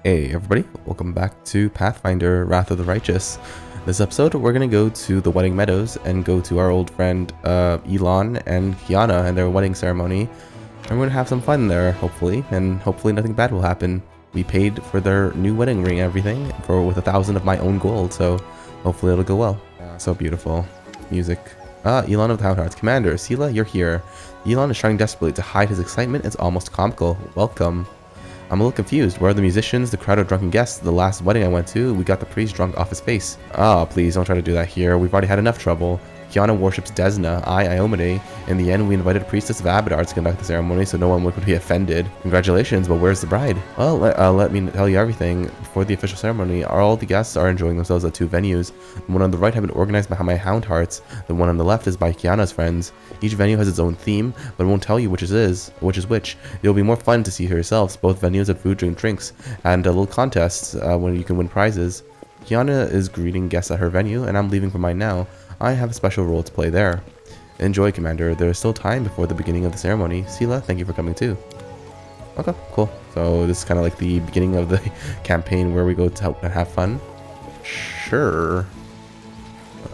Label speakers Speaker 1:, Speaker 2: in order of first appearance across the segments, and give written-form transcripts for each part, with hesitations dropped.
Speaker 1: Hey everybody, welcome back to Pathfinder, Wrath of the Righteous. This episode, we're going to go to the wedding meadows and go to our old friend Elan and Kiana and their wedding ceremony. And we're going to have some fun there, hopefully, and hopefully nothing bad will happen. We paid for their new wedding ring and everything with 1,000 of my own gold, so hopefully it'll go well. So beautiful. Music. Elan of the Houndhearts. Commander, Seelah, you're here. Elan is trying desperately to hide his excitement. It's almost comical. Welcome. I'm a little confused. Where are the musicians, the crowd of drunken guests? The last wedding I went to, we got the priest drunk off his face. Oh, please don't try to do that here. We've already had enough trouble. Kiana worships Desna, Iomade. In the end, we invited a priestess of Abadar to conduct the ceremony so no one would be offended. Congratulations, but where's the bride? Well, let me tell you everything. Before the official ceremony, all the guests are enjoying themselves at two venues. The one on the right have been organized by my Houndhearts. The one on the left is by Kiana's friends. Each venue has its own theme, but it won't tell you which is which. It'll be more fun to see for yourselves. Both venues have food, drink, drinks, and a little contests where you can win prizes. Kiana is greeting guests at her venue, and I'm leaving for mine now. I have a special role to play there. Enjoy, Commander. There is still time before the beginning of the ceremony. Seelah, thank you for coming too. Okay, cool. So this is kind of like the beginning of the campaign where we go to help and have fun. Sure.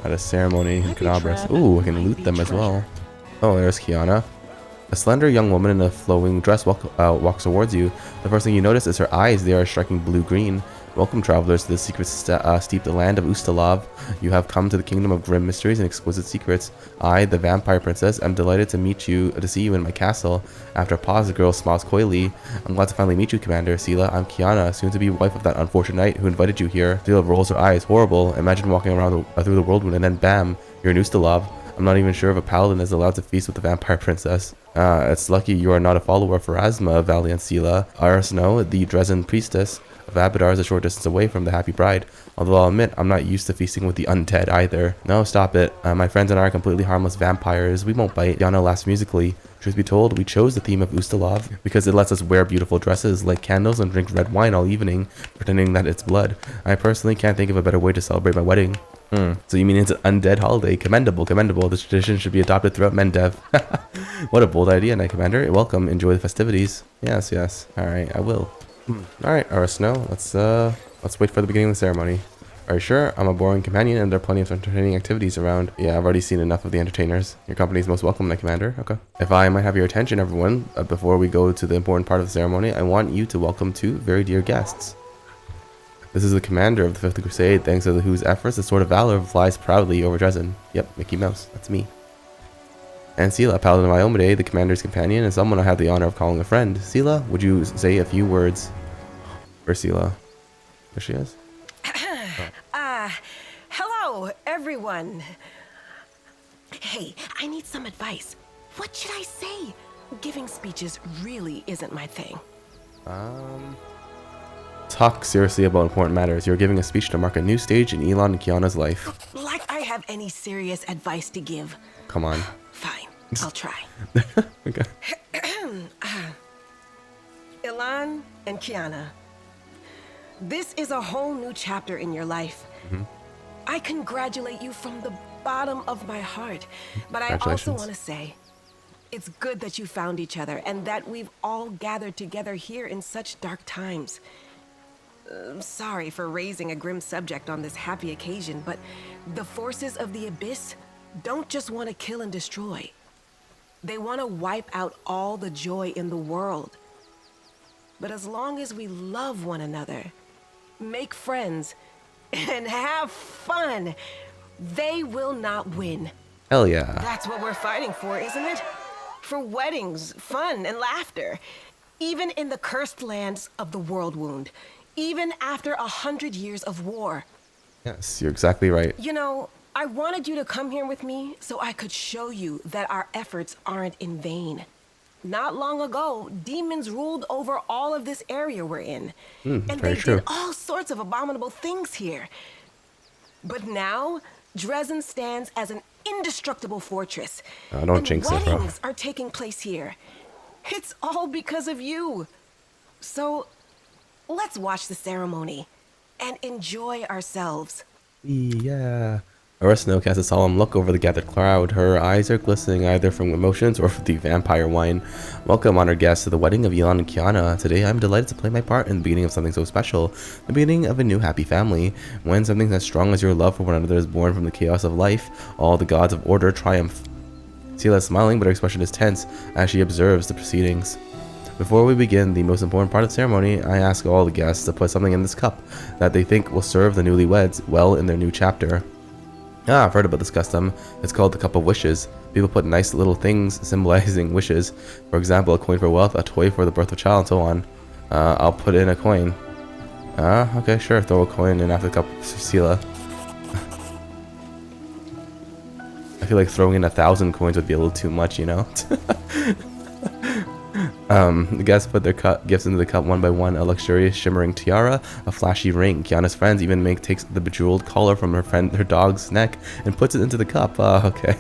Speaker 1: At a ceremony in Cadabras. Ooh, I can loot them as well. Oh, there's Kiana. A slender young woman in a flowing dress walks towards you. The first thing you notice is her eyes. They are striking blue-green. Welcome, travelers, to the secret steeped land of Ustalav. You have come to the kingdom of grim mysteries and exquisite secrets. I, the vampire princess, am delighted to see you in my castle. After a pause, the girl smiles coyly. I'm glad to finally meet you, Commander. Seelah, I'm Kiana, soon to be wife of that unfortunate knight who invited you here. Seelah rolls her eyes. Horrible. Imagine walking around through the whirlwind and then bam, you're in Ustalav. I'm not even sure if a paladin is allowed to feast with the vampire princess. It's lucky you are not a follower of Pharasma, valiant Seelah. Arasno, the Dresden priestess of Abadar, is a short distance away from the happy bride. Although I'll admit, I'm not used to feasting with the undead either. No, stop it. My friends and I are completely harmless vampires. We won't bite. Kiana laughs musically. Truth be told, we chose the theme of Ustalav because it lets us wear beautiful dresses, light candles, and drink red wine all evening, pretending that it's blood. I personally can't think of a better way to celebrate my wedding. So you mean it's an undead holiday? Commendable, commendable. This tradition should be adopted throughout Mendev. What a bold idea, Knight Commander. Welcome, enjoy the festivities. Yes, yes. Alright, I will. Alright, Arasno, let's wait for the beginning of the ceremony. Are you sure? I'm a boring companion and there are plenty of entertaining activities around. Yeah, I've already seen enough of the entertainers. Your company is most welcome, Knight Commander. Okay. If I might have your attention, everyone, before we go to the important part of the ceremony, I want you to welcome two very dear guests. This is the commander of the 5th Crusade. Thanks to whose efforts, the Sword of Valor flies proudly over Dresden. Yep, Mickey Mouse. That's me. And Seelah, paladin of Iomade, the commander's companion, and someone I had the honor of calling a friend. Seelah, would you say a few words for Seelah? There she is.
Speaker 2: Hello, everyone. Hey, I need some advice. What should I say? Giving speeches really isn't my thing.
Speaker 1: Talk seriously about important matters. You're giving a speech to mark a new stage in Elan and Kiana's life.
Speaker 2: Like I have any serious advice to give.
Speaker 1: Come on.
Speaker 2: Fine, I'll try.
Speaker 1: Okay.
Speaker 2: Elan and Kiana, this is a whole new chapter in your life. I congratulate you from the bottom of my heart, but I also want to say, it's good that you found each other and that we've all gathered together here in such dark times. Sorry for raising a grim subject on this happy occasion, but the forces of the Abyss don't just want to kill and destroy. They want to wipe out all the joy in the world. But as long as we love one another, make friends, and have fun, they will not win.
Speaker 1: Hell yeah.
Speaker 2: That's what we're fighting for, isn't it? For weddings, fun, and laughter. Even in the cursed lands of the World Wound. Even after 100 years of war.
Speaker 1: Yes, you're exactly right.
Speaker 2: You know, I wanted you to come here with me so I could show you that our efforts aren't in vain. Not long ago, demons ruled over all of this area we're in. And they did all sorts of abominable things here. But now, Dresden stands as an indestructible fortress.
Speaker 1: Don't jinx it, bro.
Speaker 2: Weddings are taking place here. It's all because of you. So, let's watch the ceremony and enjoy ourselves.
Speaker 1: Yeah. Arasno casts a solemn look over the gathered crowd. Her eyes are glistening either from emotions or from the vampire wine. Welcome, honored guests, to the wedding of Elan and Kiana. Today I'm delighted to play my part in the beginning of something so special, the beginning of a new happy family. When something as strong as your love for one another is born from the chaos of life, all the gods of order triumph. Seelah is smiling, but her expression is tense as she observes the proceedings. Before we begin the most important part of the ceremony, I ask all the guests to put something in this cup that they think will serve the newlyweds well in their new chapter. Ah, I've heard about this custom. It's called the Cup of Wishes. People put nice little things symbolizing wishes. For example, a coin for wealth, a toy for the birth of a child, and so on. I'll put in a coin. Okay, sure. Throw a coin in after the cup of Seelah. I feel like throwing in 1,000 coins would be a little too much, you know? The guests put their gifts into the cup one by one. A luxurious shimmering tiara, a flashy ring. Kiana's friends even takes the bejeweled collar from her dog's neck and puts it into the cup. Okay.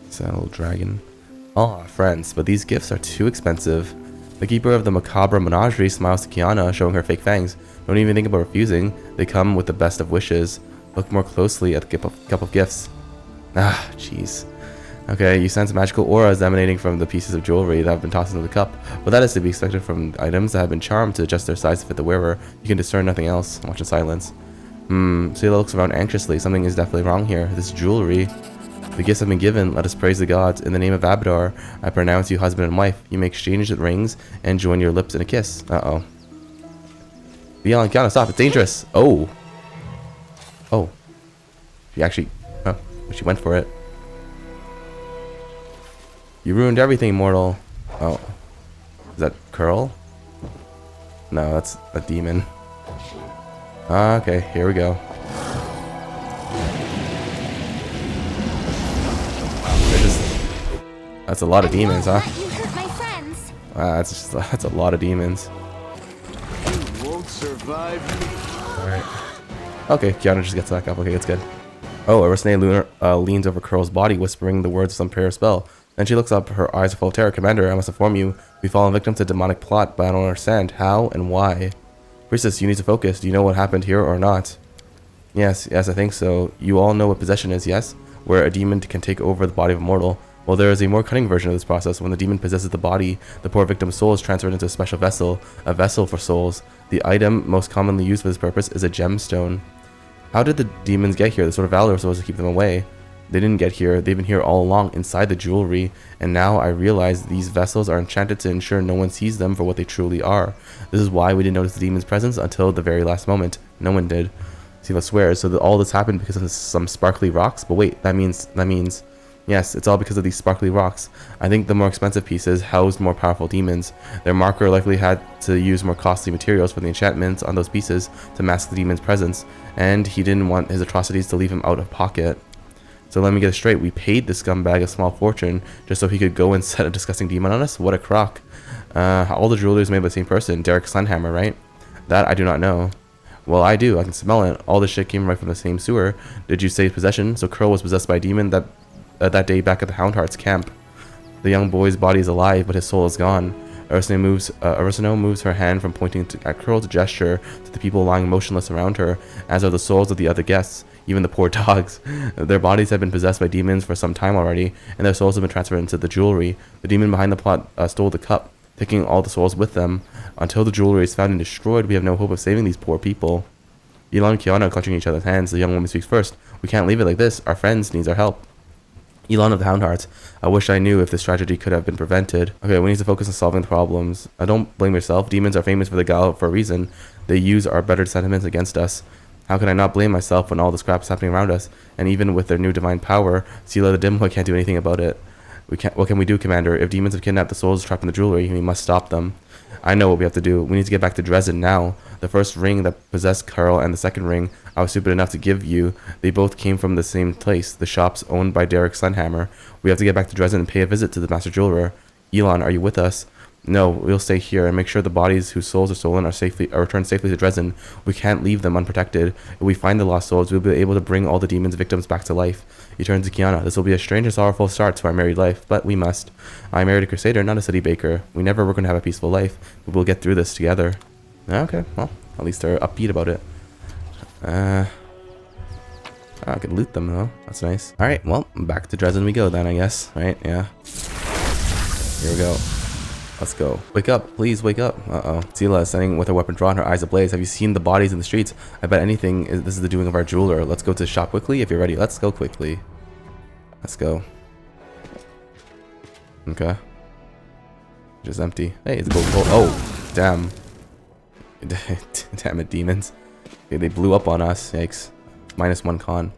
Speaker 1: It's that little dragon. Oh, friends, but these gifts are too expensive. The keeper of the macabre menagerie smiles to Kiana, showing her fake fangs. Don't even think about refusing. They come with the best of wishes. Look more closely at the cup of gifts. Ah, jeez. Okay, you sense magical auras emanating from the pieces of jewelry that have been tossed into the cup, but that is to be expected from items that have been charmed to adjust their size to fit the wearer. You can discern nothing else. Watch in silence. Seelah looks around anxiously. Something is definitely wrong here. This jewelry. The gifts have been given. Let us praise the gods. In the name of Abadar, I pronounce you husband and wife. You may exchange the rings and join your lips in a kiss. Uh-oh. Elan, Kiana, stop. It's dangerous. Oh. Oh. She actually... Oh. She went for it. You ruined everything, mortal. Oh. Is that Curl? No, that's a demon. Okay, here we go. That's a lot of demons, huh? That's a lot of demons.
Speaker 3: You won't survive me.
Speaker 1: Alright. Okay, Kiana just gets back up. Okay, that's good. Oh, Arasne leans over Curl's body, whispering the words of some prayer spell. Then she looks up, her eyes are full of terror. Commander, I must inform you, we've fallen victim to a demonic plot, but I don't understand how and why. Priestess, you need to focus. Do you know what happened here or not? Yes, I think so. You all know what possession is, yes? Where a demon can take over the body of a mortal. Well, there is a more cunning version of this process. When the demon possesses the body, the poor victim's soul is transferred into a special vessel, a vessel for souls. The item most commonly used for this purpose is a gemstone. How did the demons get here? The Sword of Valor was supposed to keep them away. They didn't get here. They've been here all along, inside the jewelry, and now I realize these vessels are enchanted to ensure no one sees them for what they truly are. This is why we didn't notice the demon's presence until the very last moment. No one did. Seelah swears, so that all this happened because of some sparkly rocks? But wait, that means... Yes, it's all because of these sparkly rocks. I think the more expensive pieces housed more powerful demons. Their marker likely had to use more costly materials for the enchantments on those pieces to mask the demon's presence, and he didn't want his atrocities to leave him out of pocket. So let me get it straight, we paid this scumbag a small fortune just so he could go and set a disgusting demon on us? What a crock. All the jewelry is made by the same person, Darek Sunhammer, right? That I do not know. Well, I do, I can smell it. All this shit came right from the same sewer. Did you say possession? So Curl was possessed by a demon that day back at the Houndhearts camp. The young boy's body is alive, but his soul is gone. Arasno moves her hand from pointing at Curl to gesture to the people lying motionless around her, as are the souls of the other guests, even the poor dogs. Their bodies have been possessed by demons for some time already, and their souls have been transferred into the jewelry. The demon behind the plot stole the cup, taking all the souls with them. Until the jewelry is found and destroyed, we have no hope of saving these poor people. Elan and Kiana are clutching each other's hands. The young woman speaks first. We can't leave it like this. Our friends needs our help. Elan of the Houndhearts, I wish I knew if this tragedy could have been prevented. Okay, we need to focus on solving the problems. Don't blame yourself. Demons are famous for the gala for a reason. They use our better sentiments against us. How can I not blame myself when all this crap is happening around us? And even with their new divine power, Seelah the Dimwit can't do anything about it. What can we do, Commander? If demons have kidnapped the souls trapped in the jewelry, we must stop them. I know what we have to do. We need to get back to Dresden now. The first ring that possessed Curl and the second ring I was stupid enough to give you, they both came from the same place, the shops owned by Darek Sunhammer. We have to get back to Dresden and pay a visit to the master jeweler. Elan, are you with us? No, we'll stay here and make sure the bodies whose souls are stolen are returned safely to Dresden. We can't leave them unprotected. If we find the lost souls, we'll be able to bring all the demons' victims back to life. He turns to Kiana. This will be a strange and sorrowful start to our married life, but we must. I married a crusader, not a city baker. We never were going to have a peaceful life, but we'll get through this together. Okay, well, at least they're upbeat about it. I could loot them though. That's nice. Alright, well, back to Dresden we go then, I guess. Right? Yeah. Here we go. Let's go. Wake up. Please wake up. Uh-oh. Seelah is standing with her weapon drawn, her eyes ablaze. Have you seen the bodies in the streets? I bet anything this is the doing of our jeweler. Let's go to the shop quickly if you're ready. Let's go quickly. Let's go. Okay. Just empty. Hey, it's gold. Oh, damn. Damn it, demons. Okay, they blew up on us. Yikes. -1 con.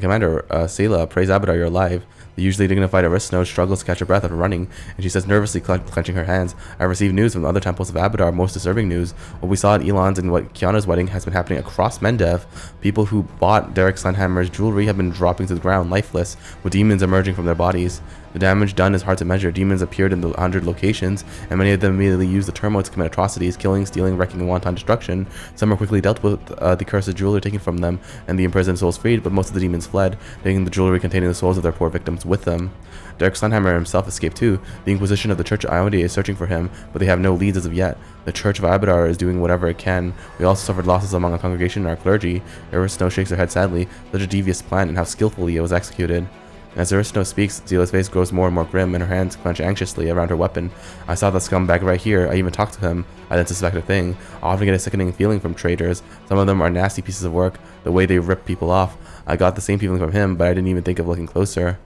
Speaker 1: Commander Seelah, praise Abadar, you're alive. The usually dignified Aristno struggles to catch her breath after running, and she says nervously, clenching her hands, I received news from the other temples of Abadar, most disturbing news. What we saw at Elan's and what Kiana's wedding has been happening across Mendev. People who bought Darek Sunhammer's jewelry have been dropping to the ground, lifeless, with demons emerging from their bodies. The damage done is hard to measure. Demons appeared in the 100 locations, and many of them immediately used the turmoil to commit atrocities, killing, stealing, wrecking, and wanton destruction. Some were quickly dealt with, the cursed jewelry taken from them, and the imprisoned souls freed, but most of the demons fled, taking the jewelry containing the souls of their poor victims with them. Darek Sunhammer himself escaped too. The Inquisition of the Church of Ionia is searching for him, but they have no leads as of yet. The Church of Abadar is doing whatever it can. We also suffered losses among our congregation and our clergy. Aristno shakes her head sadly. Such a devious plan, and how skillfully it was executed. As Aristno speaks, Seelah's face grows more and more grim, and her hands clench anxiously around her weapon. I saw the scumbag right here. I even talked to him. I didn't suspect a thing. I often get a sickening feeling from traitors. Some of them are nasty pieces of work, the way they rip people off. I got the same feeling from him, but I didn't even think of looking closer.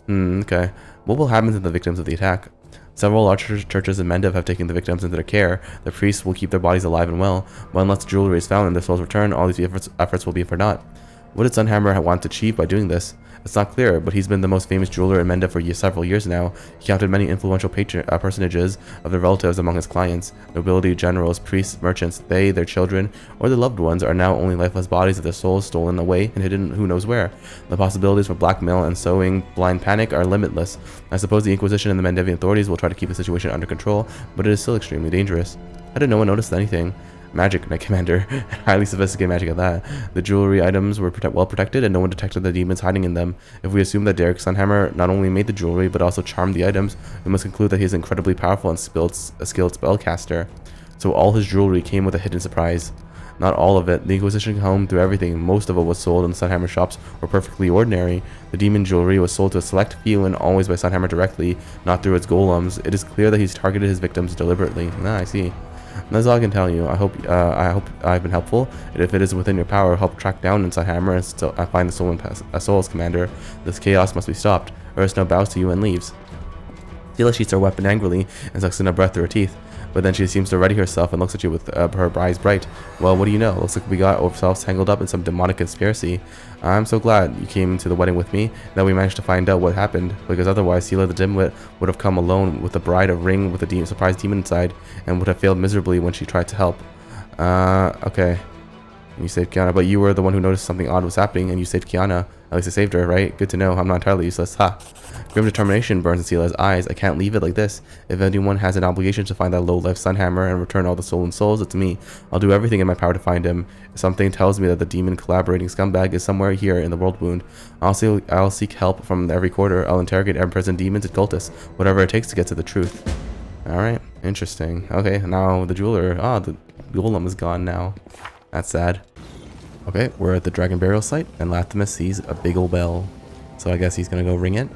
Speaker 1: Okay. What will happen to the victims of the attack? Several large churches in Mendev have taken the victims into their care. The priests will keep their bodies alive and well, but unless the jewelry is found and their souls return, all these efforts will be for naught. What did Sunhammer want to achieve by doing this? It's not clear, but he's been the most famous jeweler in Mendev for several years now. He counted many influential personages of their relatives among his clients. Nobility, generals, priests, merchants, they, their children, or their loved ones are now only lifeless bodies with their souls stolen away and hidden who knows where. The possibilities for blackmail and sowing blind panic are limitless. I suppose the Inquisition and the Mendevian authorities will try to keep the situation under control, but it is still extremely dangerous. How did no one notice anything? Magic, Knight Commander. Highly sophisticated magic at that. The jewelry items were well protected, and no one detected the demons hiding in them. If we assume that Darek Sunhammer not only made the jewelry, but also charmed the items, we must conclude that he is incredibly powerful and a skilled spellcaster. So all his jewelry came with a hidden surprise. Not all of it. The Inquisition combed through everything. Most of what was sold in the Sunhammer shops were perfectly ordinary. The demon jewelry was sold to a select few and always by Sunhammer directly, not through its golems. It is clear that he's targeted his victims deliberately. I see. That's all I can tell you. I hope I've been helpful. And if it is within your power, help track down Sunhammer and find the Souls Commander. This chaos must be stopped. Aristno bows to you and leaves. Seelah sheaths her weapon angrily and sucks in a breath through her teeth. But then she seems to ready herself and looks at you with her eyes bright. Well, what do you know? Looks like we got ourselves tangled up in some demonic conspiracy. I'm so glad you came to the wedding with me, that we managed to find out what happened, because otherwise Seelah the dimwit would have come alone with the bride, a ring with a surprise demon inside, and would have failed miserably when she tried to help. Okay. You saved Kiana, but you were the one who noticed something odd was happening, and you saved Kiana. At least I saved her, right? Good to know. I'm not entirely useless. Ha! Grim determination burns in Seelah's eyes. I can't leave it like this. If anyone has an obligation to find that low-life Sunhammer and return all the stolen souls, it's me. I'll do everything in my power to find him. Something tells me that the demon collaborating scumbag is somewhere here in the world wound. I'll seek help from every quarter. I'll interrogate and imprison demons and cultists, whatever it takes to get to the truth. Alright, interesting. Okay, now the jeweler. The golem is gone now. That's sad. Okay, we're at the dragon burial site, and Lathamus sees a big ol' bell. So I guess he's gonna go ring it.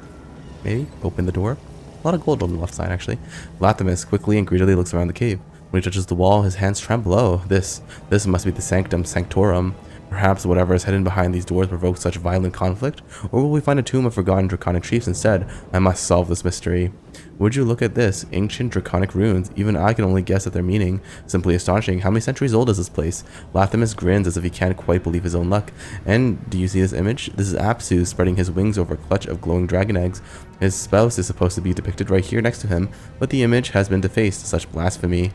Speaker 1: Maybe open the door. A lot of gold on the left side, actually. Lathamus quickly and greedily looks around the cave. When he touches the wall, his hands tremble. Oh, this must be the Sanctum Sanctorum. Perhaps whatever is hidden behind these doors provokes such violent conflict, or will we find a tomb of forgotten draconic chiefs instead? I must solve this mystery. Would you look at this? Ancient draconic runes. Even I can only guess at their meaning. Simply astonishing. How many centuries old is this place? Lathamus grins as if he can't quite believe his own luck. And do you see this image? This is Apsu spreading his wings over a clutch of glowing dragon eggs. His spouse is supposed to be depicted right here next to him, but the image has been defaced. Such blasphemy.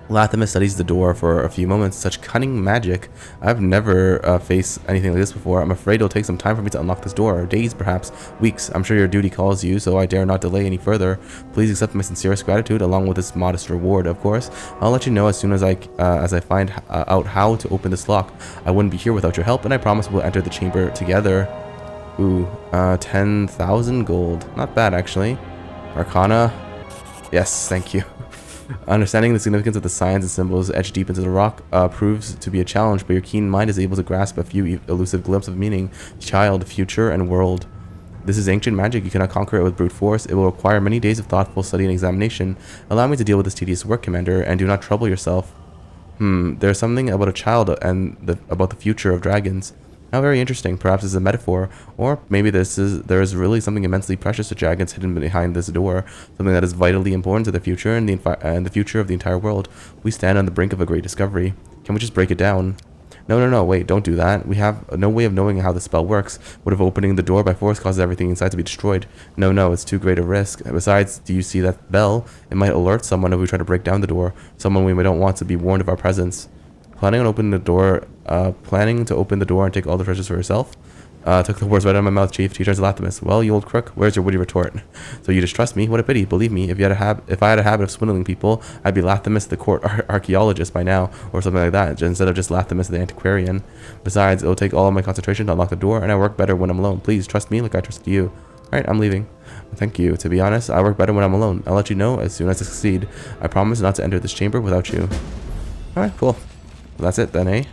Speaker 1: Lathamus studies the door for a few moments. Such cunning magic. I've never faced anything like this before. I'm afraid it'll take some time for me to unlock this door. Days, perhaps. Weeks. I'm sure your duty calls you, so I dare not delay any further. Please accept my sincerest gratitude, along with this modest reward, of course. I'll let you know as soon as I find out how to open this lock. I wouldn't be here without your help, and I promise we'll enter the chamber together. Ooh, 10,000 gold. Not bad, actually. Arcana. Yes, thank you. Understanding the significance of the signs and symbols etched deep into the rock proves to be a challenge, but your keen mind is able to grasp a few elusive glimpses of meaning, child, future, and world. This is ancient magic. You cannot conquer it with brute force. It will require many days of thoughtful study and examination. Allow me to deal with this tedious work, Commander, and do not trouble yourself. There's something about a child and about the future of dragons. How very interesting. Perhaps it's a metaphor, or maybe there is really something immensely precious to dragons hidden behind this door, something that is vitally important to the future and the future of the entire world. We stand on the brink of a great discovery. Can we just break it down? No, wait, don't do that. We have no way of knowing how the spell works. What if opening the door by force causes everything inside to be destroyed? No, it's too great a risk. Besides, do you see that bell? It might alert someone if we try to break down the door, someone we don't want to be warned of our presence. Planning to open the door and take all the treasures for yourself? Took the words right out of my mouth, Chief. He turns to Lathamus. Well, you old crook, where's your witty retort? So you just trust me? What a pity. Believe me, if I had a habit of swindling people, I'd be Lathamus the court archaeologist by now, or something like that, instead of just Lathamus the antiquarian. Besides, it'll take all of my concentration to unlock the door, and I work better when I'm alone. Please, trust me like I trusted you. Alright, I'm leaving. Thank you. To be honest, I work better when I'm alone. I'll let you know as soon as I succeed. I promise not to enter this chamber without you. Alright, cool. That's it then, eh?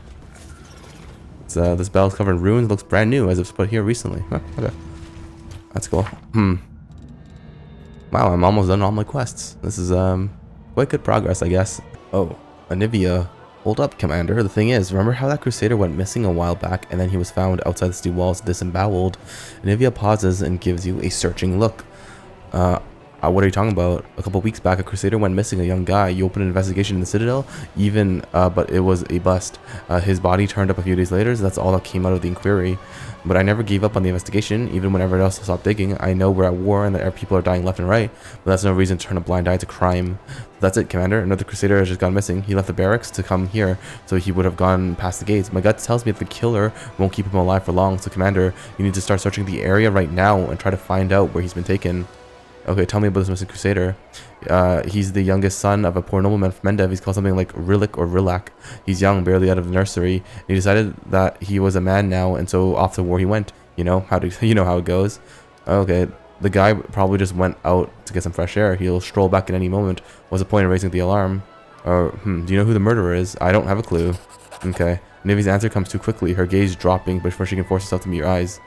Speaker 1: This bell's covered in ruins. Looks brand new, as if put here recently. Huh, okay. That's cool. Wow, I'm almost done all my quests. This is quite good progress, I guess. Oh, Anivia. Hold up, Commander. The thing is, remember how that Crusader went missing a while back, and then he was found outside the city walls disemboweled? Anivia pauses and gives you a searching look. What are you talking about? A couple weeks back, a Crusader went missing, a young guy. You opened an investigation in the Citadel, but it was a bust. His body turned up a few days later, so that's all that came out of the inquiry. But I never gave up on the investigation, even when everyone else stopped digging. I know we're at war and that our people are dying left and right, but that's no reason to turn a blind eye to crime. That's it, Commander. Another Crusader has just gone missing. He left the barracks to come here, so he would have gone past the gates. My gut tells me that the killer won't keep him alive for long, so Commander, you need to start searching the area right now and try to find out where he's been taken. Okay, tell me about this missing Crusader. He's the youngest son of a poor nobleman from Mendev. He's called something like Rillik or Rilak. He's young, barely out of the nursery. And he decided that he was a man now, and so off to war he went. You know how it goes. Okay, the guy probably just went out to get some fresh air. He'll stroll back at any moment. What's the point of raising the alarm? Do you know who the murderer is? I don't have a clue. Okay. Nivi's answer comes too quickly, her gaze dropping before she can force herself to meet your eyes.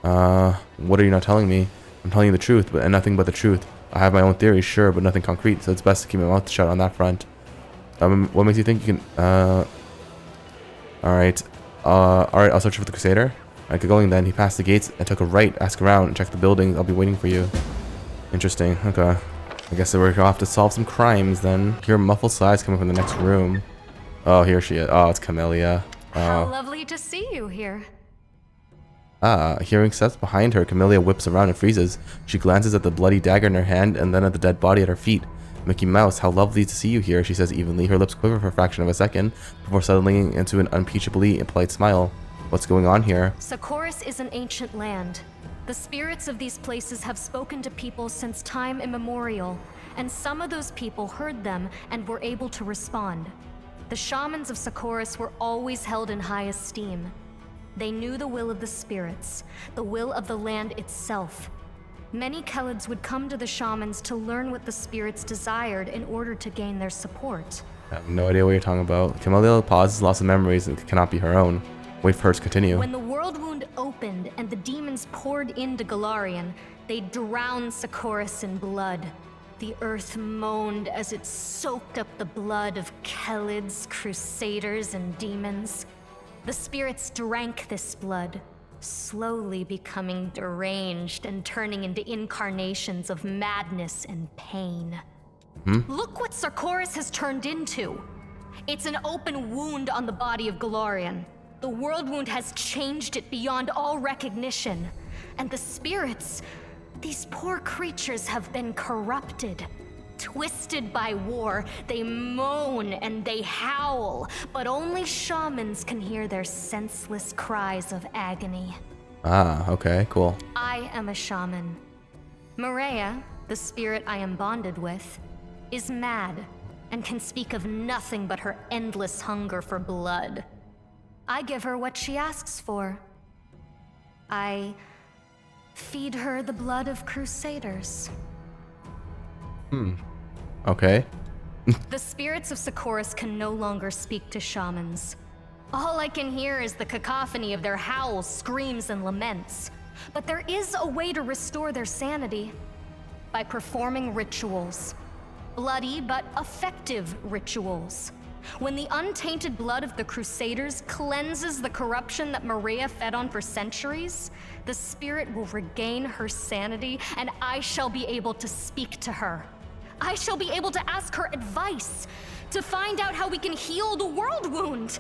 Speaker 1: What are you not telling me? I'm telling you the truth, and nothing but the truth. I have my own theories, sure, but nothing concrete, so it's best to keep my mouth shut on that front. What makes you think you can, Alright, I'll search for the Crusader. Alright, get going then. He passed the gates and took a right, ask around, and check the buildings. I'll be waiting for you. Interesting, okay. I guess we're gonna have to solve some crimes then. Hear muffled sighs coming from the next room. Oh, here she is. Oh, it's Camellia.
Speaker 4: How lovely to see you here.
Speaker 1: Hearing steps behind her, Camellia whips around and freezes. She glances at the bloody dagger in her hand and then at the dead body at her feet. Mickey Mouse, how lovely to see you here, she says evenly. Her lips quiver for a fraction of a second before settling into an unimpeachably polite smile. What's going on here?
Speaker 4: Sekoris is an ancient land. The spirits of these places have spoken to people since time immemorial, and some of those people heard them and were able to respond. The shamans of Sekoris were always held in high esteem. They knew the will of the spirits, the will of the land itself. Many Kelids would come to the shamans to learn what the spirits desired in order to gain their support.
Speaker 1: I have no idea what you're talking about. Camellia pauses, lots of memories, and cannot be her own. Wait for her to continue.
Speaker 4: When the world wound opened and the demons poured into Golarion, they drowned Sekoris in blood. The earth moaned as it soaked up the blood of Kelids, Crusaders, and demons. The spirits drank this blood, slowly becoming deranged and turning into incarnations of madness and pain. Look what Sekoris has turned into. It's an open wound on the body of Golarion. The world wound has changed it beyond all recognition. And the spirits, these poor creatures have been corrupted. Twisted by war, they moan and they howl, but only shamans can hear their senseless cries of agony.
Speaker 1: Ah, okay, cool.
Speaker 4: I am a shaman. Maria, the spirit I am bonded with, is mad and can speak of nothing but her endless hunger for blood. I give her what she asks for. I feed her the blood of crusaders.
Speaker 1: Okay.
Speaker 4: The spirits of Seqoris can no longer speak to shamans. All I can hear is the cacophony of their howls, screams, and laments. But there is a way to restore their sanity. By performing rituals. Bloody but effective rituals. When the untainted blood of the Crusaders cleanses the corruption that Maria fed on for centuries, the spirit will regain her sanity, and I shall be able to speak to her. I shall be able to ask her advice, to find out how we can heal the world wound.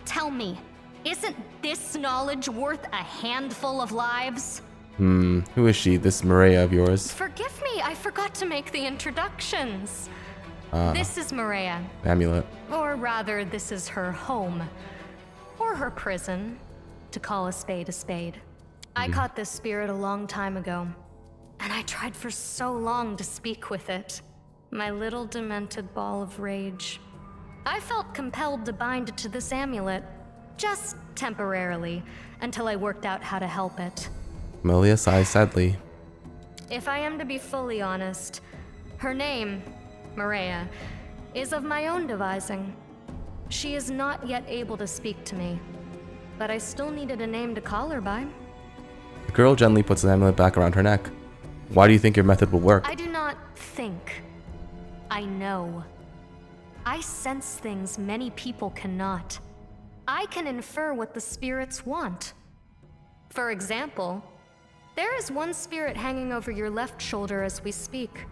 Speaker 4: Tell me, isn't this knowledge worth a handful of lives?
Speaker 1: Who is she, this Maria of yours?
Speaker 4: Forgive me, I forgot to make the introductions. This is Maria.
Speaker 1: Amulet.
Speaker 4: Or rather, this is her home. Or her prison, to call a spade a spade. I caught this spirit a long time ago, and I tried for so long to speak with it. My little demented ball of rage. I felt compelled to bind it to this amulet, just temporarily, until I worked out how to help it.
Speaker 1: Amelia sighs sadly.
Speaker 4: If I am to be fully honest, her name, Maria, is of my own devising. She is not yet able to speak to me, but I still needed a name to call her by.
Speaker 1: The girl gently puts the amulet back around her neck. Why do you think your method will work?
Speaker 4: I do not think. I know. I sense things many people cannot. I can infer what the spirits want. For example, there is one spirit hanging over your left shoulder as we speak.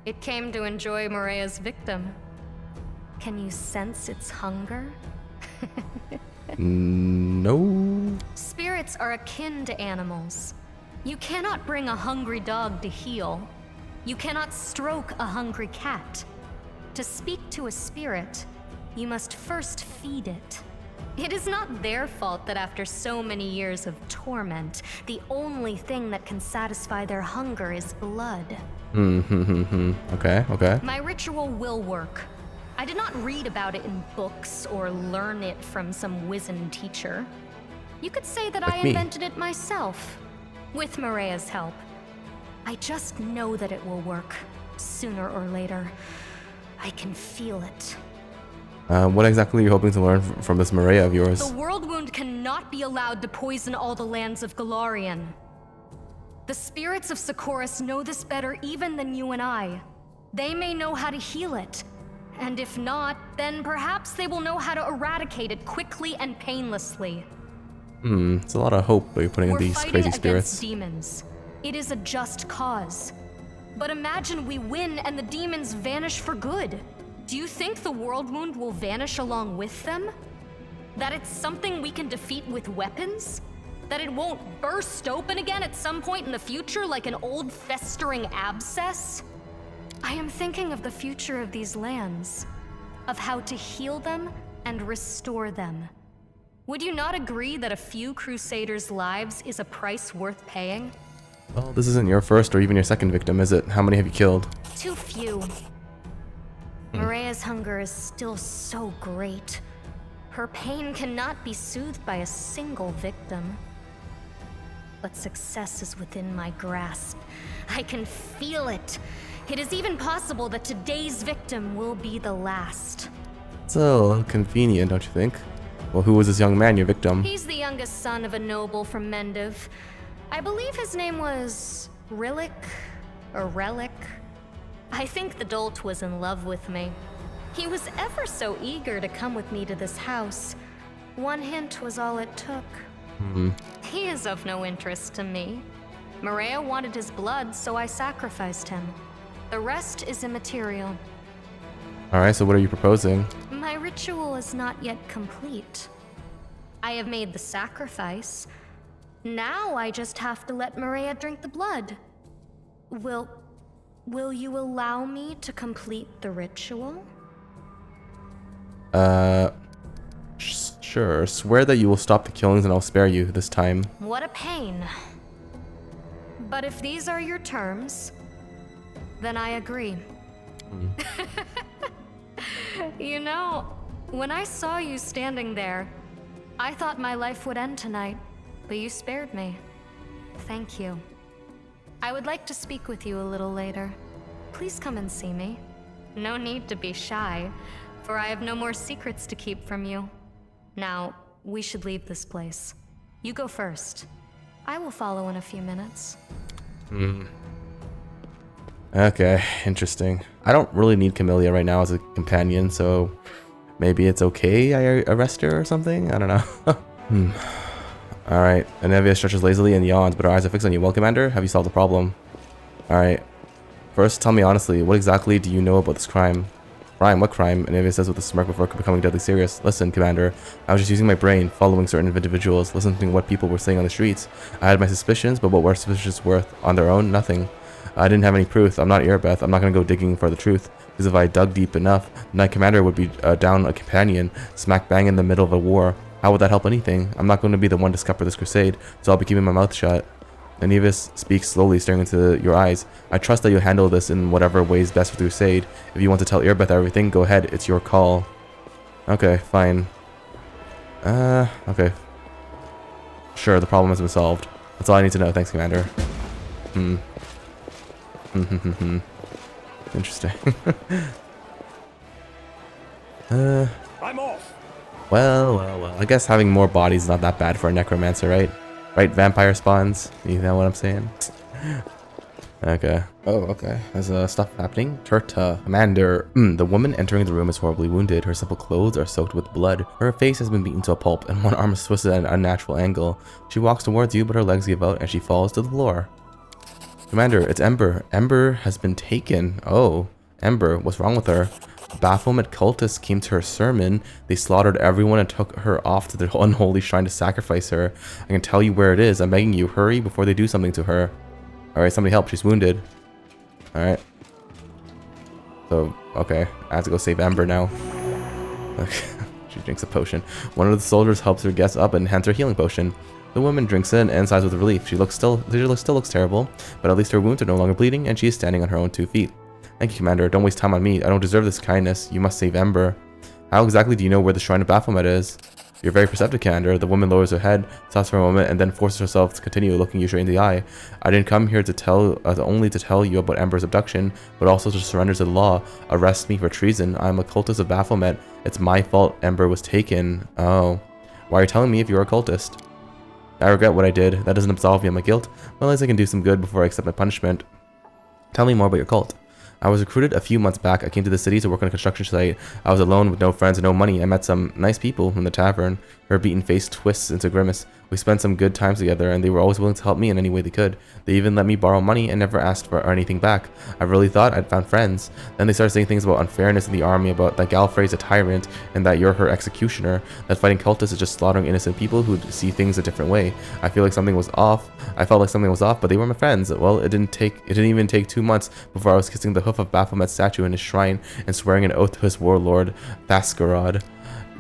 Speaker 4: It came to enjoy Maria's victim. Can you sense its hunger?
Speaker 1: No.
Speaker 4: Spirits are akin to animals. You cannot bring a hungry dog to heal. You cannot stroke a hungry cat. To speak to a spirit, you must first feed it. It is not their fault that after so many years of torment, the only thing that can satisfy their hunger is blood.
Speaker 1: Okay.
Speaker 4: My ritual will work. I did not read about it in books or learn it from some wizened teacher. You could say that I invented it myself, with Maria's help. I just know that it will work, sooner or later. I can feel it.
Speaker 1: What exactly are you hoping to learn from this Maria of yours?
Speaker 4: The world wound cannot be allowed to poison all the lands of Golarion. The spirits of Seqoris know this better even than you and I. They may know how to heal it. And if not, then perhaps they will know how to eradicate it quickly and painlessly.
Speaker 1: It's a lot of hope that you're putting in these crazy spirits.
Speaker 4: Against demons. It is a just cause. But imagine we win and the demons vanish for good. Do you think the world wound will vanish along with them? That it's something we can defeat with weapons? That it won't burst open again at some point in the future like an old festering abscess? I am thinking of the future of these lands, of how to heal them and restore them. Would you not agree that a few Crusaders' lives is a price worth paying?
Speaker 1: Well, this isn't your first or even your second victim, is it? How many have you killed?
Speaker 4: Too few. Maria's hunger is still so great. Her pain cannot be soothed by a single victim. But success is within my grasp. I can feel it. It is even possible that today's victim will be the last.
Speaker 1: It's a little convenient, don't you think? Well, who was this young man, your victim?
Speaker 4: He's the youngest son of a noble from Mendiv. I believe his name was Relic or Relic. I think the dolt was in love with me. He was ever so eager to come with me to this house. One hint was all it took. He is of no interest to me. Maria wanted his blood, so I sacrificed him. The rest is immaterial.
Speaker 1: Alright, so what are you proposing?
Speaker 4: My ritual is not yet complete. I have made the sacrifice. Now I just have to let Maria drink the blood. Will will you allow me to complete the ritual?
Speaker 1: Sure. Swear that you will stop the killings and I'll spare you this time.
Speaker 4: What a pain. But if these are your terms, then I agree. You know, when I saw you standing there, I thought my life would end tonight, but you spared me. Thank you. I would like to speak with you a little later. Please come and see me. No need to be shy, for I have no more secrets to keep from you. Now, we should leave this place. You go first. I will follow in a few minutes.
Speaker 1: Okay, interesting. I don't really need Camellia right now as a companion, so maybe it's okay I arrest her or something? I don't know. Alright, Anevia stretches lazily and yawns, but her eyes are fixed on you. Well, Commander, have you solved the problem? Alright. First, tell me honestly, what exactly do you know about this crime? Crime? What crime? Anevia says with a smirk before becoming deadly serious. Listen, Commander, I was just using my brain, following certain individuals, listening to what people were saying on the streets. I had my suspicions, but what were suspicions worth? On their own, nothing. I didn't have any proof. I'm not Erebeth. I'm not going to go digging for the truth. Because if I dug deep enough, the Knight Commander would be down a companion, smack bang in the middle of a war. How would that help anything? I'm not going to be the one to scupper this crusade, so I'll be keeping my mouth shut. Anivis speaks slowly, staring into your eyes. I trust that you'll handle this in whatever way is best for the crusade. If you want to tell Erebeth everything, go ahead. It's your call. Okay, fine. Okay. Sure, the problem has been solved. That's all I need to know. Thanks, Commander. Interesting.
Speaker 3: I'm off.
Speaker 1: Well. I guess having more bodies is not that bad for a necromancer, right? Right, vampire spawns. You know what I'm saying? Okay. Oh, okay. There's stuff happening. Turta. Commander. The woman entering the room is horribly wounded. Her simple clothes are soaked with blood. Her face has been beaten to a pulp, and one arm is twisted at an unnatural angle. She walks towards you, but her legs give out, and she falls to the floor. Commander, it's Ember. Ember has been taken. Oh, Ember, what's wrong with her? Baphomet cultists came to her sermon. They slaughtered everyone and took her off to the unholy shrine to sacrifice her. I can tell you where it is. I'm begging you, hurry before they do something to her. Alright, somebody help. She's wounded. Alright. So, okay. I have to go save Ember now. Okay. She drinks a potion. One of the soldiers helps her get up and hands her a healing potion. The woman drinks it and sighs with relief. She still looks terrible, but at least her wounds are no longer bleeding, and she is standing on her own 2 feet. Thank you, Commander. Don't waste time on me. I don't deserve this kindness. You must save Ember. How exactly do you know where the Shrine of Baphomet is? You're very perceptive, Commander. The woman lowers her head, stops for a moment, and then forces herself to continue, looking you straight in the eye. I didn't come here to only to tell you about Ember's abduction, but also to surrender to the law. Arrest me for treason. I am a cultist of Baphomet. It's my fault Ember was taken. Oh. Why are you telling me if you're a cultist? I regret what I did. That doesn't absolve me of my guilt. Well, at least I can do some good before I accept my punishment. Tell me more about your cult. I was recruited a few months back. I came to the city to work on a construction site. I was alone with no friends and no money. I met some nice people in the tavern. Her beaten face twists into a grimace. We spent some good times together, and they were always willing to help me in any way they could. They even let me borrow money and never asked for anything back. I really thought I'd found friends. Then they started saying things about unfairness in the army, about that Galfrey's a tyrant, and that you're her executioner. That fighting cultists is just slaughtering innocent people who see things a different way. I feel like something was off. I felt like something was off, but they were my friends. Well, it didn't even take 2 months before I was kissing the hoof of Baphomet's statue in his shrine and swearing an oath to his warlord, Thaskarod.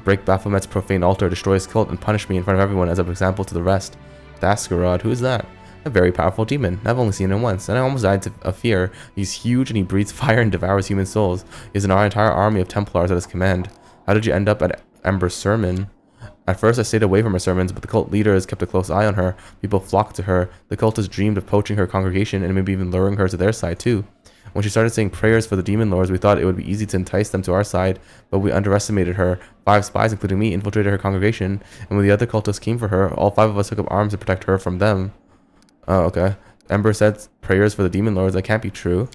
Speaker 1: Break Baphomet's profane altar, destroy his cult, and punish me in front of everyone as an example to the rest. Thaskarod, who is that? A very powerful demon. I've only seen him once, and I almost died of fear. He's huge and he breathes fire and devours human souls. He has an entire army of Templars at his command. How did you end up at Ember's sermon? At first I stayed away from her sermons, but the cult leaders kept a close eye on her. People flocked to her. The cultists dreamed of poaching her congregation and maybe even luring her to their side too. When she started saying prayers for the demon lords, we thought it would be easy to entice them to our side, but we underestimated her. 5 spies, including me, infiltrated her congregation, and when the other cultists came for her, all 5 of us took up arms to protect her from them. Oh, okay. Ember said prayers for the demon lords. That can't be true.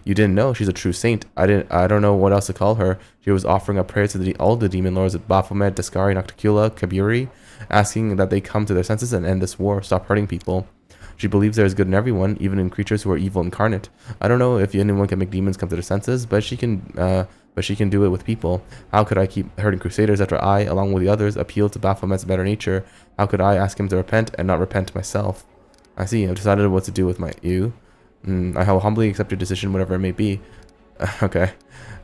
Speaker 1: You didn't know. She's a true saint. I don't know what else to call her. She was offering up prayers to all the demon lords at Baphomet, Descari, Nocticula, Kaburi, asking that they come to their senses and end this war, stop hurting people. She believes there is good in everyone, even in creatures who are evil incarnate. I don't know if anyone can make demons come to their senses, but she can do it with people. How could I keep hurting crusaders after I, along with the others, appeal to Baphomet's better nature? How could I ask him to repent and not repent myself? I see. I've decided what to do with you. I humbly accept your decision, whatever it may be. Okay.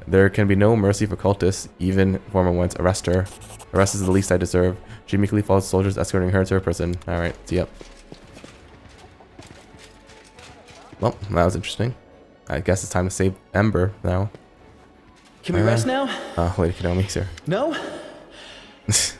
Speaker 1: There can be no mercy for cultists, even former ones. Arrest her. Arrest is the least I deserve. She meekly follows soldiers escorting her to her prison. Alright, see ya. Well, that was interesting. I guess it's time to save Ember now.
Speaker 5: Can we rest now?
Speaker 1: Lady Kenomi's here.
Speaker 5: No?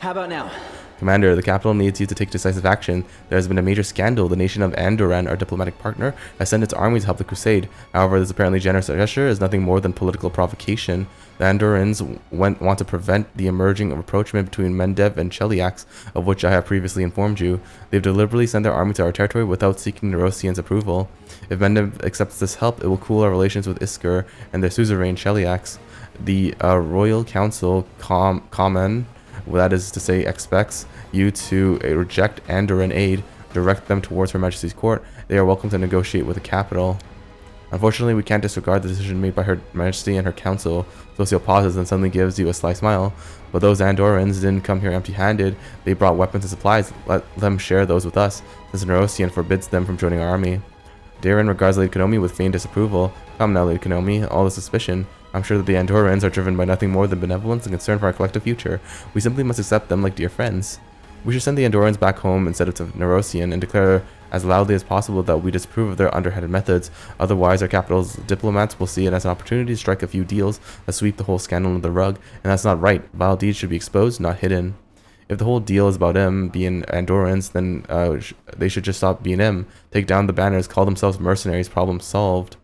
Speaker 5: How about now?
Speaker 1: Commander, the capital needs you to take decisive action. There has been a major scandal. The nation of Andoran, our diplomatic partner, has sent its army to help the crusade. However, this apparently generous gesture is nothing more than political provocation. The Andorans want to prevent the emerging of rapprochement between Mendev and Cheliax, of which I have previously informed you. They've deliberately sent their army to our territory without seeking Nerosian's approval. If Mendev accepts this help, it will cool our relations with Isker and their suzerain Cheliax. The Royal Council Common, that is to say, expects you to reject Andoran aid, direct them towards Her Majesty's court. They are welcome to negotiate with the capital. Unfortunately, we can't disregard the decision made by Her Majesty and her council. Socio pauses and suddenly gives you a sly smile. But those Andorans didn't come here empty-handed. They brought weapons and supplies. Let them share those with us, since Nerosian forbids them from joining our army. Darren regards Lady Kenomi with feigned disapproval. Come now, Lady Kenomi, all the suspicion. I'm sure that the Andorans are driven by nothing more than benevolence and concern for our collective future. We simply must accept them like dear friends. We should send the Andorans back home instead of to Nerosian and declare as loudly as possible that we disapprove of their underhanded methods. Otherwise, our capital's diplomats will see it as an opportunity to strike a few deals that sweep the whole scandal under the rug, and that's not right. Vile deeds should be exposed, not hidden. If the whole deal is about them being Andorans, then they should just stop being them. Take down the banners, call themselves mercenaries, problem solved.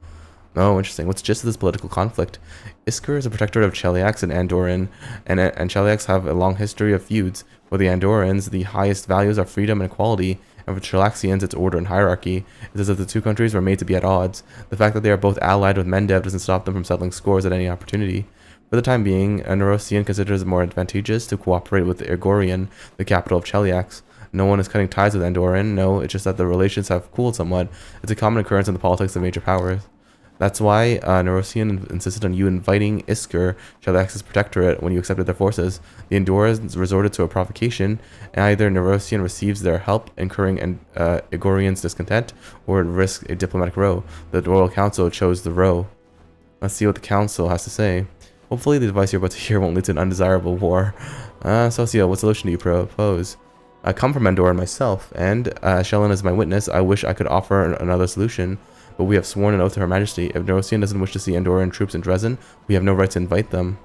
Speaker 1: Oh, interesting. What's just this political conflict? Isker is a protectorate of Cheliax and Andoran, and Cheliax have a long history of feuds. For the Andorans, the highest values are freedom and equality, and for Chelaxians, it's order and hierarchy. It's as if the two countries were made to be at odds. The fact that they are both allied with Mendev doesn't stop them from settling scores at any opportunity. For the time being, Nerosian considers it more advantageous to cooperate with Ergorian, the capital of Cheliax. No one is cutting ties with Andoran. No, it's just that the relations have cooled somewhat. It's a common occurrence in the politics of major powers. That's why Nerosian insisted on you inviting Isker, Cheliax's protectorate, when you accepted their forces. The Andorans resorted to a provocation, and either Nerosian receives their help, incurring Igorian's discontent, or it risks a diplomatic row. The Royal Council chose the row. Let's see what the Council has to say. Hopefully the advice you're about to hear won't lead to an undesirable war. Socio, what solution do you propose? I come from Andoran myself, and Shellan is my witness. I wish I could offer another solution. But we have sworn an oath to Her Majesty. If Nerosian doesn't wish to see Andoran troops in Dresden, we have no right to invite them.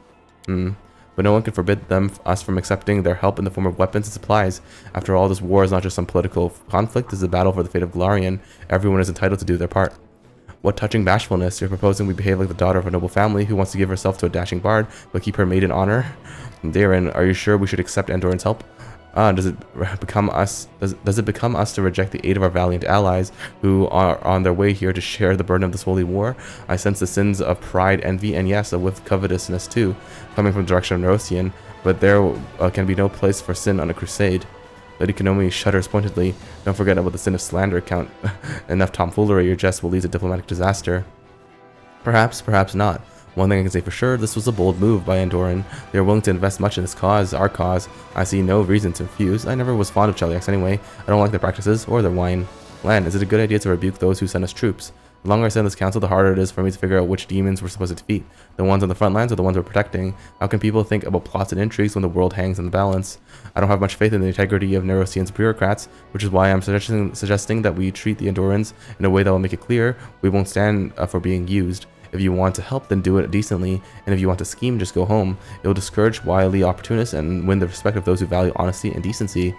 Speaker 1: But no one can forbid us from accepting their help in the form of weapons and supplies. After all, this war is not just some political conflict, this is a battle for the fate of Golarion. Everyone is entitled to do their part. What touching bashfulness. You're proposing we behave like the daughter of a noble family who wants to give herself to a dashing bard, but keep her maiden honor? Darren, are you sure we should accept Andoran's help? Does it become us to reject the aid of our valiant allies who are on their way here to share the burden of this holy war? I sense the sins of pride, envy, and yes, a whiff of covetousness too, coming from the direction of Nerosian, but there can be no place for sin on a crusade. Lady Kenomi shudders pointedly. Don't forget about the sin of slander, Count. Enough tomfoolery, your jest will lead to diplomatic disaster. Perhaps, perhaps not. One thing I can say for sure, this was a bold move by Andoran. They are willing to invest much in this cause, our cause. I see no reason to refuse. I never was fond of Cheliax anyway. I don't like their practices or their wine. Lan, is it a good idea to rebuke those who send us troops? The longer I send this council, the harder it is for me to figure out which demons we're supposed to defeat. The ones on the front lines or the ones we're protecting? How can people think about plots and intrigues when the world hangs in the balance? I don't have much faith in the integrity of Nerosian's bureaucrats, which is why I'm suggesting that we treat the Andorans in a way that will make it clear we won't stand for being used. If you want to help, then do it decently, and if you want to scheme, just go home. It will discourage wily opportunists and win the respect of those who value honesty and decency.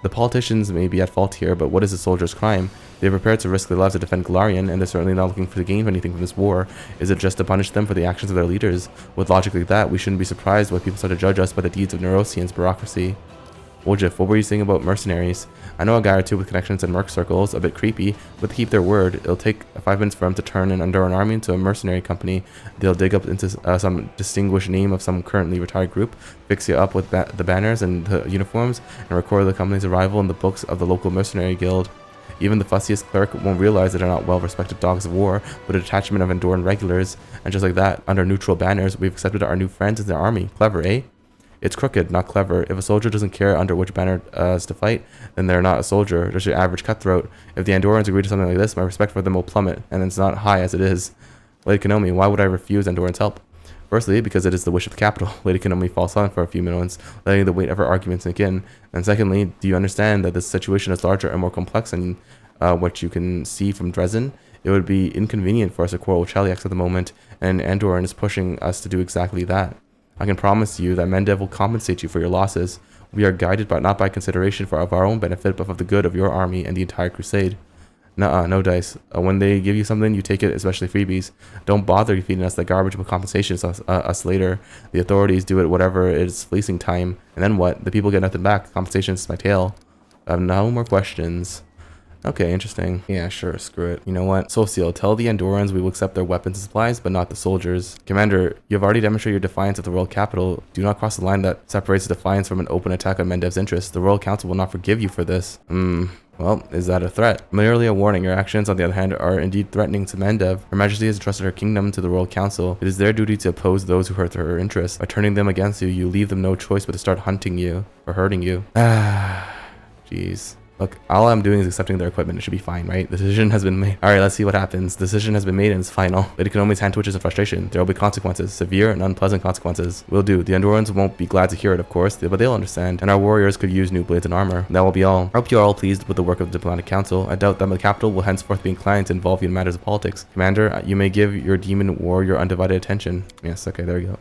Speaker 1: The politicians may be at fault here, but what is a soldier's crime? They are prepared to risk their lives to defend Golarion, and they're certainly not looking to gain anything from this war. Is it just to punish them for the actions of their leaders? With logic like that, we shouldn't be surprised why people start to judge us by the deeds of Nerosian's bureaucracy. Woljif, what were you saying about mercenaries? I know a guy or two with connections in merc circles, a bit creepy, but to keep their word, it'll take 5 minutes for them to turn an Andoran army into a mercenary company. They'll dig up into some distinguished name of some currently retired group, fix you up with the banners and the uniforms, and record the company's arrival in the books of the local mercenary guild. Even the fussiest clerk won't realize that they're not well-respected dogs of war, but a detachment of Andoran regulars, and just like that, under neutral banners, we've accepted our new friends in their army. Clever, eh? It's crooked, not clever. If a soldier doesn't care under which banner is to fight, then they're not a soldier, just your average cutthroat. If the Andorans agree to something like this, my respect for them will plummet, and it's not high as it is. Lady Konomi, why would I refuse Andorans' help? Firstly, because it is the wish of the capital. Lady Konomi falls silent for a few moments, letting the weight of her argument sink in. And secondly, do you understand that this situation is larger and more complex than what you can see from Dresden? It would be inconvenient for us to quarrel with Cheliax at the moment, and Andoran is pushing us to do exactly that. I can promise you that Mendev will compensate you for your losses. We are guided not by consideration of our own benefit, but of the good of your army and the entire crusade. Nuh-uh, no dice. When they give you something, you take it, especially freebies. Don't bother feeding us that garbage with compensation us later. The authorities do it whatever it is fleecing time. And then what? The people get nothing back. Compensation is my tail. I have no more questions. Okay, interesting. Yeah, sure, screw it. You know what? Social, tell the Andorans we will accept their weapons and supplies, but not the soldiers. Commander, you have already demonstrated your defiance of the royal capital. Do not cross the line that separates defiance from an open attack on Mendev's interests. The royal council will not forgive you for this. Well, is that a threat? Merely a warning. Your actions, on the other hand, are indeed threatening to Mendev. Her Majesty has entrusted her kingdom to the royal council. It is their duty to oppose those who hurt her interests. By turning them against you, you leave them no choice but to start hunting you or hurting you. Jeez. Look, all I'm doing is accepting their equipment. It should be fine, right? The decision has been made. Alright, let's see what happens. The decision has been made and it's final. Lady Konomi's hand twitches in frustration. There will be consequences. Severe and unpleasant consequences. Will do. The Andorans won't be glad to hear it, of course, but they'll understand. And our warriors could use new blades and armor. That will be all. I hope you are all pleased with the work of the diplomatic council. I doubt that the capital will henceforth be inclined to involve you in matters of politics. Commander, you may give your demon war your undivided attention. Yes, okay, there we go.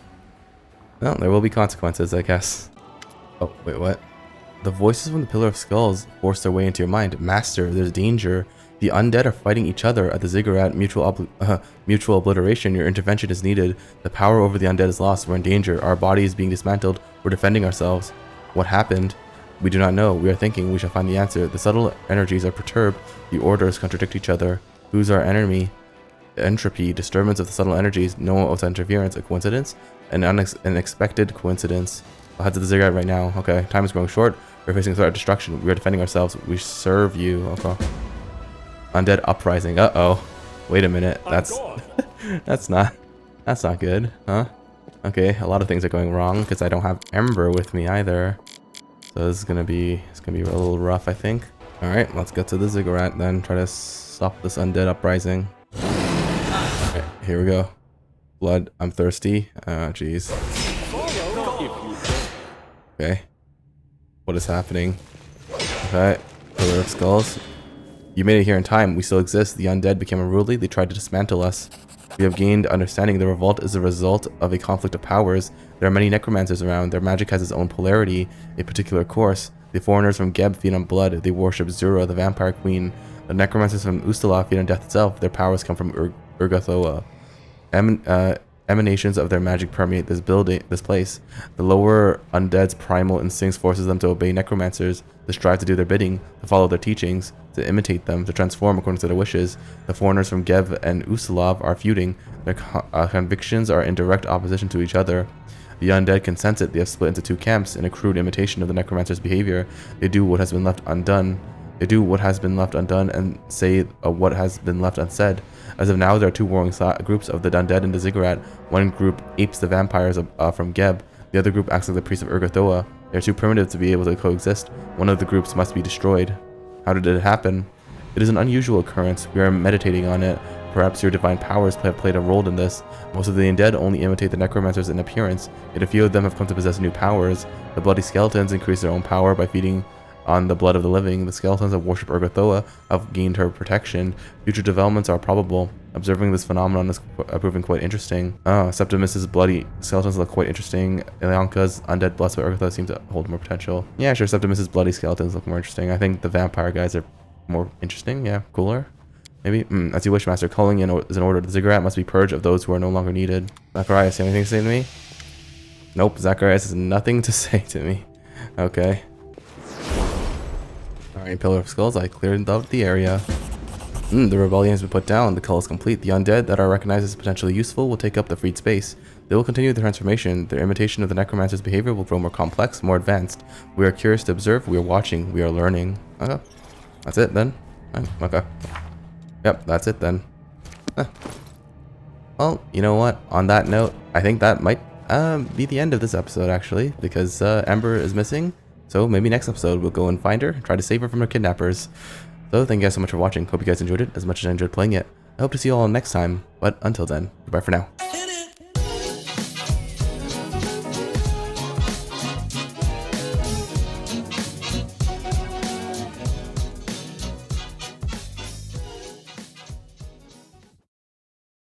Speaker 1: Well, there will be consequences, I guess. Oh, wait, what? The voices from the Pillar of Skulls force their way into your mind. Master, there's danger. The undead are fighting each other at the Ziggurat. Mutual obliteration. Your intervention is needed. The power over the undead is lost. We're in danger. Our body is being dismantled. We're defending ourselves. What happened? We do not know. We are thinking. We shall find the answer. The subtle energies are perturbed. The orders contradict each other. Who's our enemy? Entropy. Disturbance of the subtle energies. No outside interference. A coincidence? An unexpected coincidence. I'll head to the Ziggurat right now. Okay, time is growing short. We're facing a threat of destruction. We are defending ourselves. We serve you. Okay. Undead Uprising. Uh-oh. Wait a minute. That's not good, huh? Okay, a lot of things are going wrong because I don't have Ember with me either. So this is gonna be a little rough, I think. Alright, let's get to the Ziggurat then. Try to stop this Undead Uprising. Okay, here we go. Blood. I'm thirsty. Jeez. Okay. What is happening? Okay. Pillar of Skulls. You made it here in time. We still exist. The undead became unruly. They tried to dismantle us. We have gained understanding. The revolt is a result of a conflict of powers. There are many necromancers around. Their magic has its own polarity, a particular course. The foreigners from Geb feed on blood. They worship Zura, the vampire queen. The necromancers from Ustala feed on death itself. Their powers come from Urgathoa. Emanations of their magic permeate this place. The lower undead's primal instincts forces them to obey necromancers, to strive to do their bidding, to follow their teachings, to imitate them, to transform according to their wishes. The foreigners from Gev and Usalov are feuding. Their convictions are in direct opposition to each other. The undead can sense it. They have split into two camps in a crude imitation of the necromancer's behavior. They do what has been left undone. They do what has been left undone and say what has been left unsaid. As of now, there are two warring groups of the undead in the Ziggurat. One group apes the vampires from Geb. The other group acts like the priests of Urgathoa. They are too primitive to be able to coexist. One of the groups must be destroyed. How did it happen? It is an unusual occurrence. We are meditating on it. Perhaps your divine powers have played a role in this. Most of the undead only imitate the necromancers in appearance, yet a few of them have come to possess new powers. The bloody skeletons increase their own power by feeding on the blood of the living. The skeletons that worship Urgathoa have gained her protection. Future developments are probable. Observing this phenomenon is proving quite interesting. Septimus's bloody skeletons look quite interesting. Ilyanka's undead blessed by Urgathoa seem to hold more potential. Yeah, sure, Septimus's bloody skeletons look more interesting. I think the vampire guys are more interesting. Yeah, cooler. Maybe? As you wish, Master. Calling in is an order. The Ziggurat must be purged of those who are no longer needed. Zacharias, you have anything to say to me? Nope, Zacharias has nothing to say to me. Okay. Alright, Pillar of Skulls, I cleared out the area. The rebellion has been put down. The call is complete. The undead that are recognized as potentially useful will take up the freed space. They will continue the transformation. Their imitation of the necromancer's behavior will grow more complex, more advanced. We are curious to observe. We are watching. We are learning. Okay. That's it then. Okay. Yep, that's it then. Well, you know what? On that note, I think that might be the end of this episode, actually, because Ember is missing. So maybe next episode we'll go and find her, try to save her from her kidnappers. So thank you guys so much for watching. Hope you guys enjoyed it as much as I enjoyed playing it. I hope to see you all next time, but until then, goodbye for now.